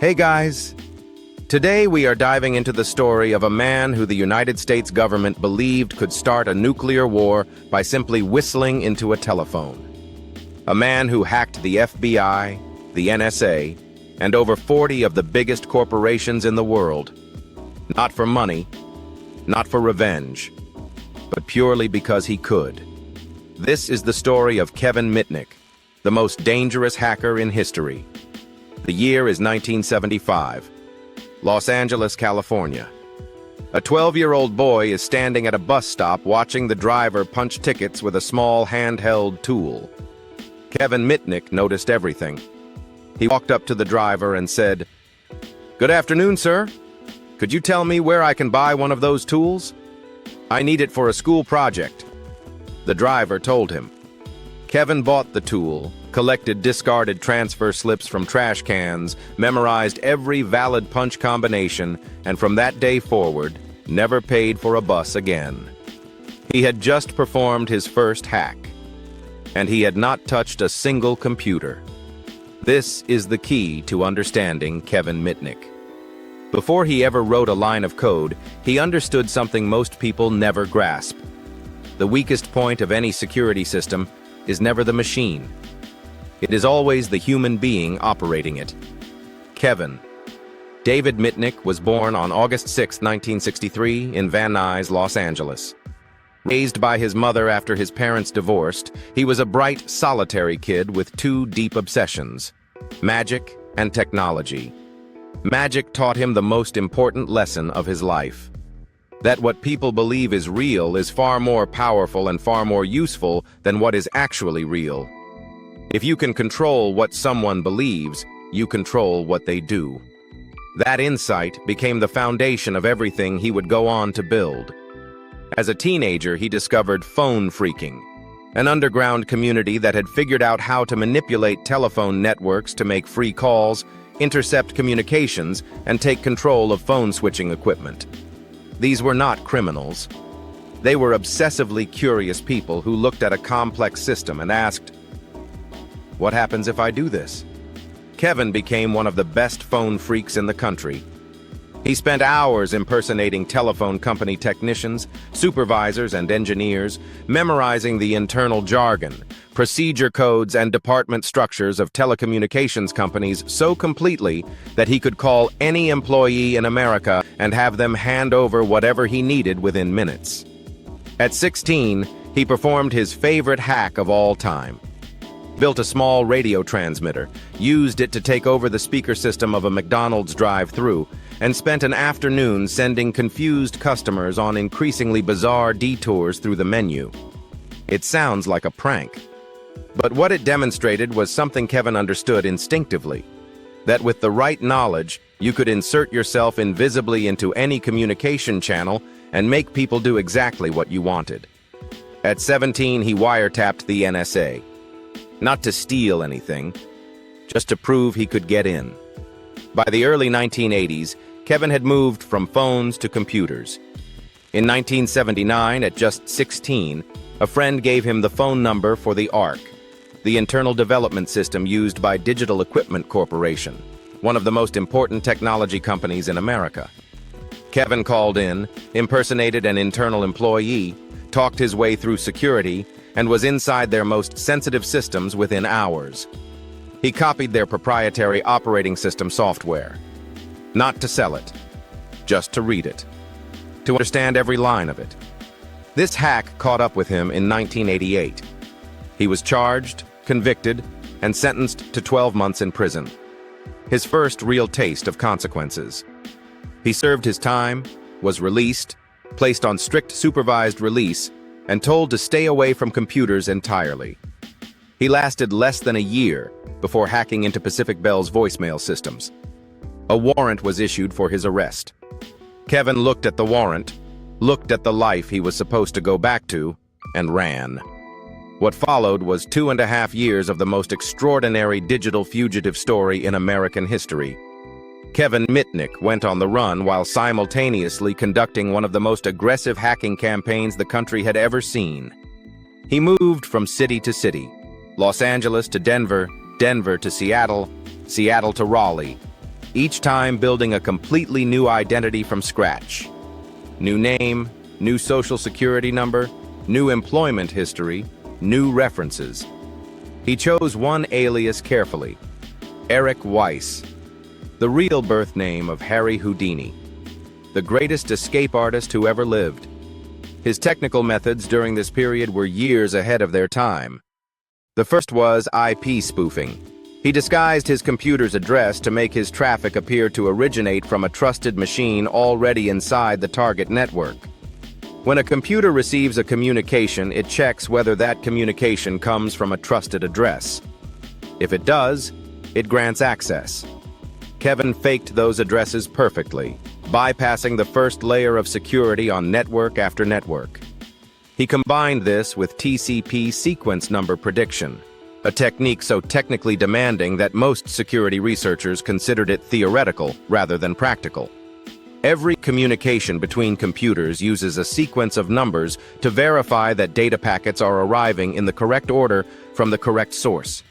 Hey guys! Today we are diving into the story of a man who the United States government believed could start a nuclear war by simply whistling into a telephone. A man who hacked the FBI, the NSA, and over 40 of the biggest corporations in the world. Not for money, not for revenge, but purely because he could. This is the story of Kevin Mitnick, the most dangerous hacker in history. The year is 1975, Los Angeles, California. A 12-year-old boy is standing at a bus stop watching the driver punch tickets with a small handheld tool. Kevin Mitnick noticed everything. He walked up to the driver and said, "Good afternoon, sir. Could you tell me where I can buy one of those tools? I need it for a school project." The driver told him. Kevin bought the tool, collected discarded transfer slips from trash cans, memorized every valid punch combination, and from that day forward, never paid for a bus again. He had just performed his first hack, and he had not touched a single computer. This is the key to understanding Kevin Mitnick. Before he ever wrote a line of code, he understood something most people never grasp. The weakest point of any security system is never the machine. It is always the human being operating it. Kevin. David Mitnick was born on August 6, 1963, in Van Nuys, Los Angeles. Raised by his mother after his parents divorced, he was a bright, solitary kid with two deep obsessions: magic and technology. Magic taught him the most important lesson of his life: that what people believe is real is far more powerful and far more useful than what is actually real. If you can control what someone believes, you control what they do. That insight became the foundation of everything he would go on to build. As a teenager, he discovered Phreaking, an underground community that had figured out how to manipulate telephone networks to make free calls, intercept communications, and take control of phone switching equipment. These were not criminals. They were obsessively curious people who looked at a complex system and asked, "What happens if I do this?" Kevin became one of the best phone freaks in the country. He spent hours impersonating telephone company technicians, supervisors, and engineers, memorizing the internal jargon, procedure codes, and department structures of telecommunications companies so completely that he could call any employee in America and have them hand over whatever he needed within minutes. At 16, he performed his favorite hack of all time. Built a small radio transmitter, used it to take over the speaker system of a McDonald's drive-thru, and spent an afternoon sending confused customers on increasingly bizarre detours through the menu. It sounds like a prank. But what it demonstrated was something Kevin understood instinctively: that with the right knowledge, you could insert yourself invisibly into any communication channel and make people do exactly what you wanted. At 17, he wiretapped the NSA. Not to steal anything, just to prove he could get in. By the early 1980s, Kevin had moved from phones to computers. In 1979, at just 16, a friend gave him the phone number for the ARC, the internal development system used by Digital Equipment Corporation, one of the most important technology companies in America. Kevin called in, impersonated an internal employee, talked his way through security, and was inside their most sensitive systems within hours. He copied their proprietary operating system software. Not to sell it, just to read it, to understand every line of it. This hack caught up with him in 1988. He was charged, convicted, and sentenced to 12 months in prison. His first real taste of consequences. He served his time, was released, placed on strict supervised release, and told to stay away from computers entirely. He lasted less than a year before hacking into Pacific Bell's voicemail systems. A warrant was issued for his arrest. Kevin looked at the warrant, looked at the life he was supposed to go back to, and ran. What followed was 2.5 years of the most extraordinary digital fugitive story in American history. Kevin Mitnick went on the run while simultaneously conducting one of the most aggressive hacking campaigns the country had ever seen. He moved from city to city, Los Angeles to Denver, Denver to Seattle, Seattle to Raleigh, each time building a completely new identity from scratch. New name, new social security number, new employment history, new references. He chose one alias carefully, Eric Weiss, the real birth name of Harry Houdini, the greatest escape artist who ever lived. His technical methods during this period were years ahead of their time. The first was IP spoofing. He disguised his computer's address to make his traffic appear to originate from a trusted machine already inside the target network. When a computer receives a communication, it checks whether that communication comes from a trusted address. If it does, it grants access. Kevin faked those addresses perfectly, bypassing the first layer of security on network after network. He combined this with TCP sequence number prediction, a technique so technically demanding that most security researchers considered it theoretical rather than practical. Every communication between computers uses a sequence of numbers to verify that data packets are arriving in the correct order from the correct source.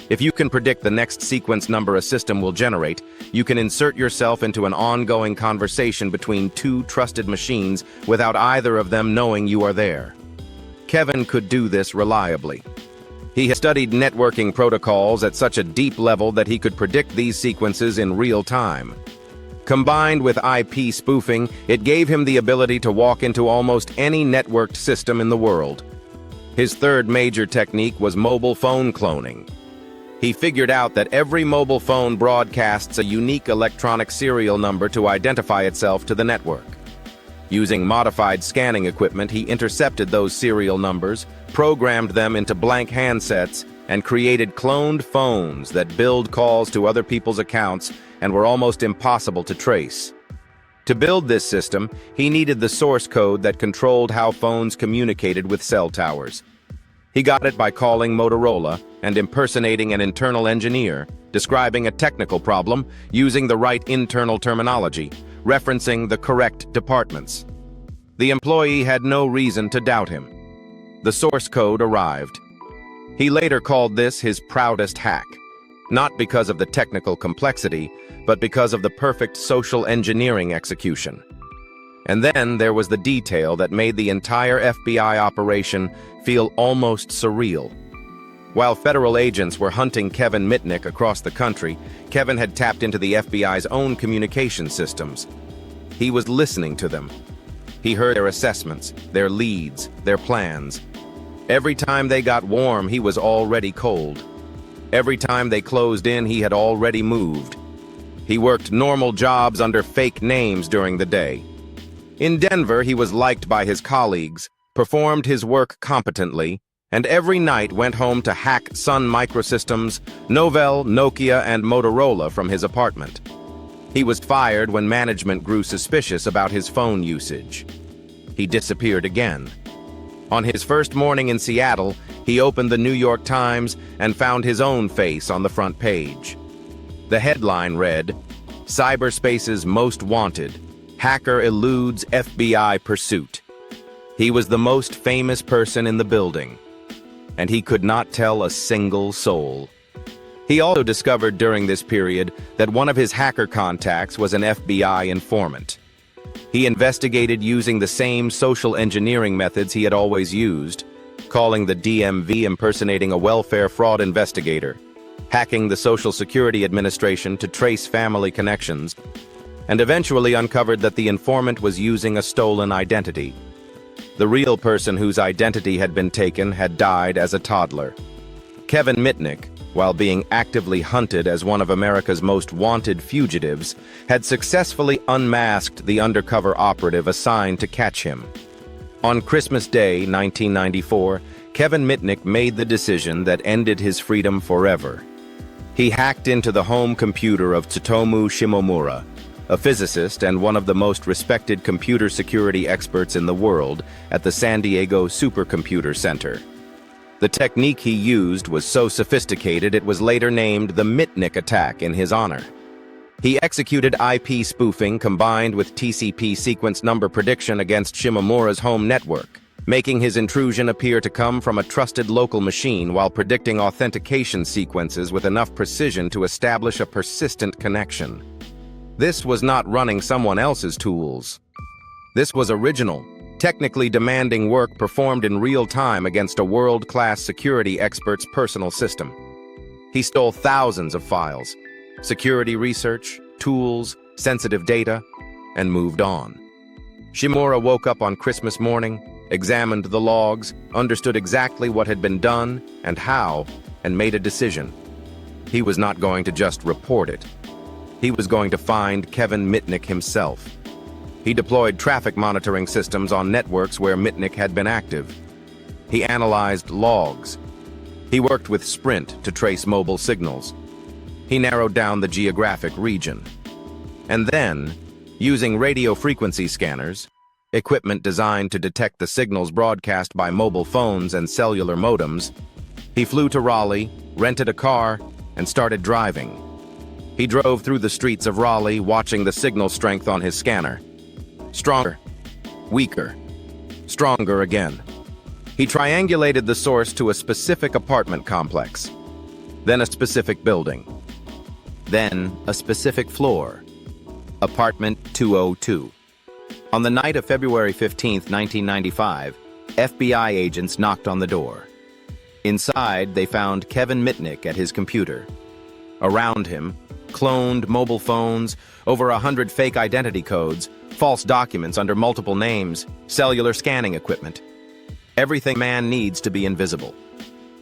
If you can predict the next sequence number a system will generate, you can insert yourself into an ongoing conversation between two trusted machines without either of them knowing you are there. Kevin could do this reliably. He had studied networking protocols at such a deep level that he could predict these sequences in real time. Combined with IP spoofing, it gave him the ability to walk into almost any networked system in the world. His third major technique was mobile phone cloning. He figured out that every mobile phone broadcasts a unique electronic serial number to identify itself to the network. Using modified scanning equipment, he intercepted those serial numbers, programmed them into blank handsets, and created cloned phones that billed calls to other people's accounts and were almost impossible to trace. To build this system, he needed the source code that controlled how phones communicated with cell towers. He got it by calling Motorola and impersonating an internal engineer, describing a technical problem using the right internal terminology, referencing the correct departments. The employee had no reason to doubt him. The source code arrived. He later called this his proudest hack, not because of the technical complexity, but because of the perfect social engineering execution. And then there was the detail that made the entire FBI operation feel almost surreal. While federal agents were hunting Kevin Mitnick across the country, Kevin had tapped into the FBI's own communication systems. He was listening to them. He heard their assessments, their leads, their plans. Every time they got warm, he was already cold. Every time they closed in, he had already moved. He worked normal jobs under fake names during the day. In Denver, he was liked by his colleagues, performed his work competently, and every night went home to hack Sun Microsystems, Novell, Nokia, and Motorola from his apartment. He was fired when management grew suspicious about his phone usage. He disappeared again. On his first morning in Seattle, he opened the New York Times and found his own face on the front page. The headline read, "Cyberspace's Most Wanted. Hacker Eludes FBI Pursuit." He was the most famous person in the building, and he could not tell a single soul. He also discovered during this period that one of his hacker contacts was an FBI informant. He investigated using the same social engineering methods he had always used, calling the DMV, impersonating a welfare fraud investigator, hacking the Social Security Administration to trace family connections, and eventually uncovered that the informant was using a stolen identity. The real person whose identity had been taken had died as a toddler. Kevin Mitnick, while being actively hunted as one of America's most wanted fugitives, had successfully unmasked the undercover operative assigned to catch him. On Christmas Day, 1994, Kevin Mitnick made the decision that ended his freedom forever. He hacked into the home computer of Tsutomu Shimomura, a physicist and one of the most respected computer security experts in the world at the San Diego Supercomputer Center. The technique he used was so sophisticated it was later named the Mitnick attack in his honor. He executed IP spoofing combined with TCP sequence number prediction against Shimomura's home network, making his intrusion appear to come from a trusted local machine while predicting authentication sequences with enough precision to establish a persistent connection. This was not running someone else's tools. This was original, technically demanding work performed in real time against a world-class security expert's personal system. He stole thousands of files, security research, tools, sensitive data, and moved on. Shimura woke up on Christmas morning, examined the logs, understood exactly what had been done and how, and made a decision. He was not going to just report it. He was going to find Kevin Mitnick himself. He deployed traffic monitoring systems on networks where Mitnick had been active. He analyzed logs. He worked with Sprint to trace mobile signals. He narrowed down the geographic region. And then, using radio frequency scanners, equipment designed to detect the signals broadcast by mobile phones and cellular modems, he flew to Raleigh, rented a car, and started driving. He drove through the streets of Raleigh, watching the signal strength on his scanner. Stronger, weaker, stronger again. He triangulated the source to a specific apartment complex, then a specific building, then a specific floor, apartment 202. On the night of February 15, 1995, FBI agents knocked on the door. Inside, they found Kevin Mitnick at his computer. Around him, cloned mobile phones, over 100 fake identity codes, false documents under multiple names, cellular scanning equipment. Everything man needs to be invisible.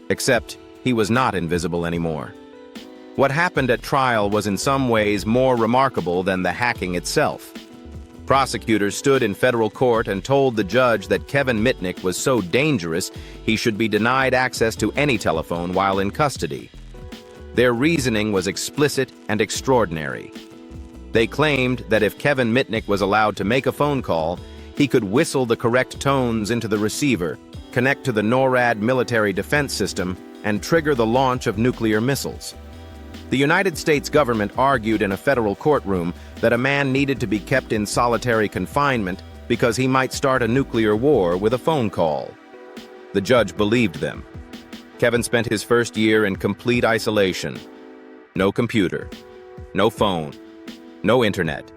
Except he was not invisible anymore. What happened at trial was in some ways more remarkable than the hacking itself. Prosecutors stood in federal court and told the judge that Kevin Mitnick was so dangerous he should be denied access to any telephone while in custody. Their reasoning was explicit and extraordinary. They claimed that if Kevin Mitnick was allowed to make a phone call, he could whistle the correct tones into the receiver, connect to the NORAD military defense system, and trigger the launch of nuclear missiles. The United States government argued in a federal courtroom that a man needed to be kept in solitary confinement because he might start a nuclear war with a phone call. The judge believed them. Kevin spent his first year in complete isolation. No computer, no phone, no internet,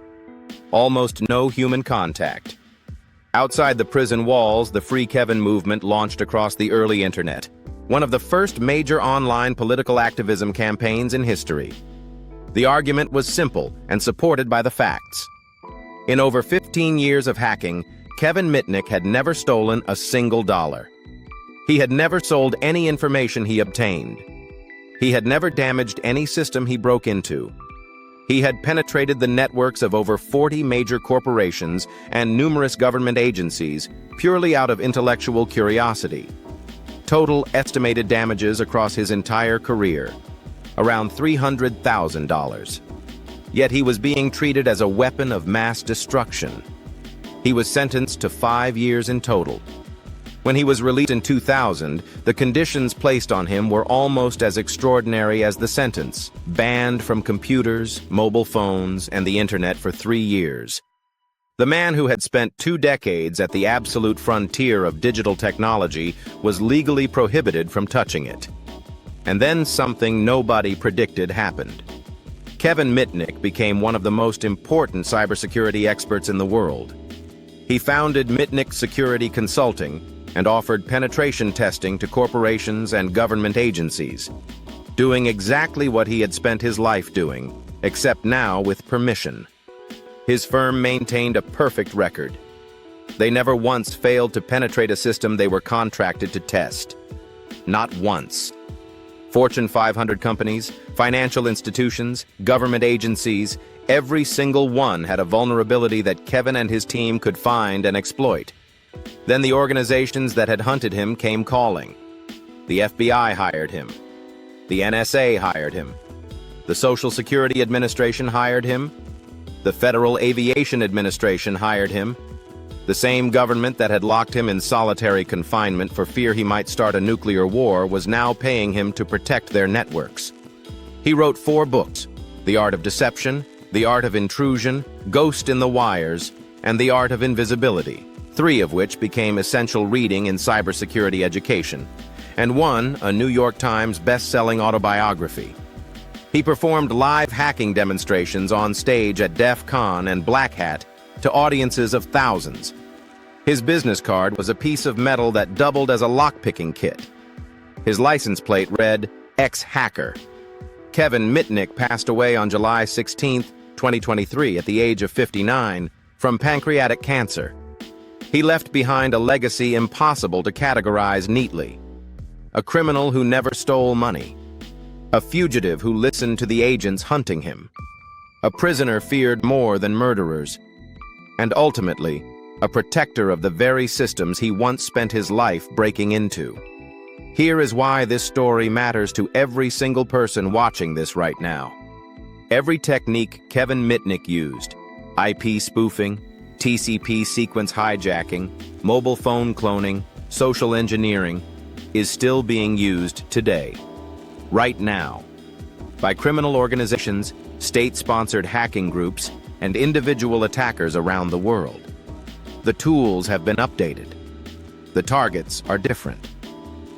almost no human contact. Outside the prison walls, the Free Kevin movement launched across the early internet, one of the first major online political activism campaigns in history. The argument was simple and supported by the facts. In over 15 years of hacking, Kevin Mitnick had never stolen a single dollar. He had never sold any information he obtained. He had never damaged any system he broke into. He had penetrated the networks of over 40 major corporations and numerous government agencies purely out of intellectual curiosity. Total estimated damages across his entire career, around $300,000. Yet he was being treated as a weapon of mass destruction. He was sentenced to 5 years in total. When he was released in 2000, the conditions placed on him were almost as extraordinary as the sentence: banned from computers, mobile phones, and the internet for 3 years. The man who had spent 2 decades at the absolute frontier of digital technology was legally prohibited from touching it. And then something nobody predicted happened. Kevin Mitnick became one of the most important cybersecurity experts in the world. He founded Mitnick Security Consulting and offered penetration testing to corporations and government agencies, doing exactly what he had spent his life doing, except now with permission. His firm maintained a perfect record. They never once failed to penetrate a system they were contracted to test. Not once. Fortune 500 companies, financial institutions, government agencies, every single one had a vulnerability that Kevin and his team could find and exploit. Then the organizations that had hunted him came calling. The FBI hired him. The NSA hired him. The Social Security Administration hired him. The Federal Aviation Administration hired him. The same government that had locked him in solitary confinement for fear he might start a nuclear war was now paying him to protect their networks. He wrote 4 books: The Art of Deception, The Art of Intrusion, Ghost in the Wires, and The Art of Invisibility, 3 of which became essential reading in cybersecurity education, and 1 a New York Times best-selling autobiography. He performed live hacking demonstrations on stage at DEF CON and Black Hat to audiences of thousands. His business card was a piece of metal that doubled as a lockpicking kit. His license plate read, "Ex-Hacker." Kevin Mitnick passed away on July 16, 2023, at the age of 59, from pancreatic cancer. He left behind a legacy impossible to categorize neatly. A criminal who never stole money. A fugitive who listened to the agents hunting him. A prisoner feared more than murderers. And ultimately, a protector of the very systems he once spent his life breaking into. Here is why this story matters to every single person watching this right now. Every technique Kevin Mitnick used, IP spoofing, TCP sequence hijacking, mobile phone cloning, social engineering, is still being used today, right now, by criminal organizations, state-sponsored hacking groups, and individual attackers around the world. The tools have been updated. The targets are different.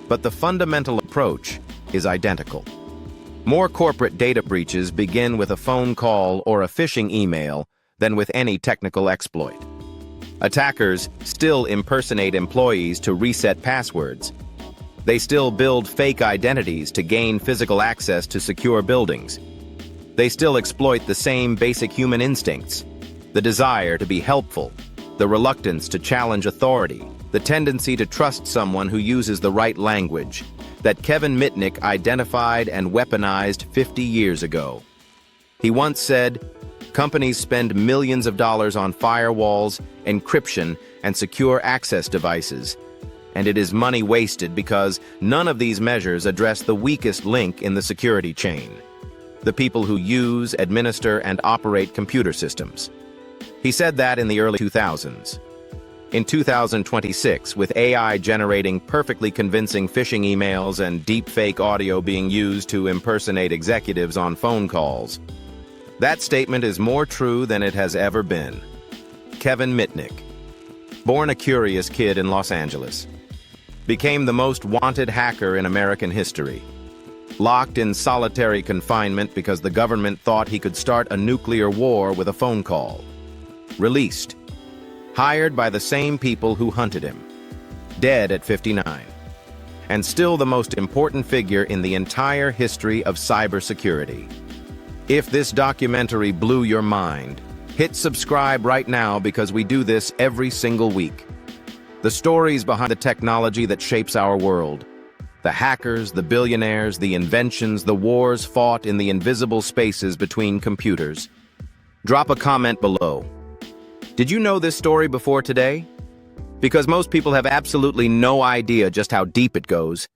But the fundamental approach is identical. More corporate data breaches begin with a phone call or a phishing email than with any technical exploit. Attackers still impersonate employees to reset passwords. They still build fake identities to gain physical access to secure buildings. They still exploit the same basic human instincts, the desire to be helpful, the reluctance to challenge authority, the tendency to trust someone who uses the right language, that Kevin Mitnick identified and weaponized 50 years ago. He once said, "Companies spend millions of dollars on firewalls, encryption, and secure access devices, and it is money wasted because none of these measures address the weakest link in the security chain, the people who use, administer, and operate computer systems." He said that in the early 2000s. In 2026, with AI generating perfectly convincing phishing emails and deepfake audio being used to impersonate executives on phone calls, that statement is more true than it has ever been. Kevin Mitnick, born a curious kid in Los Angeles, became the most wanted hacker in American history. Locked in solitary confinement because the government thought he could start a nuclear war with a phone call. Released. Hired by the same people who hunted him. Dead at 59. And still the most important figure in the entire history of cybersecurity. If this documentary blew your mind, hit subscribe right now because we do this every single week. The stories behind the technology that shapes our world. The hackers, the billionaires, the inventions, the wars fought in the invisible spaces between computers. Drop a comment below. Did you know this story before today? Because most people have absolutely no idea just how deep it goes.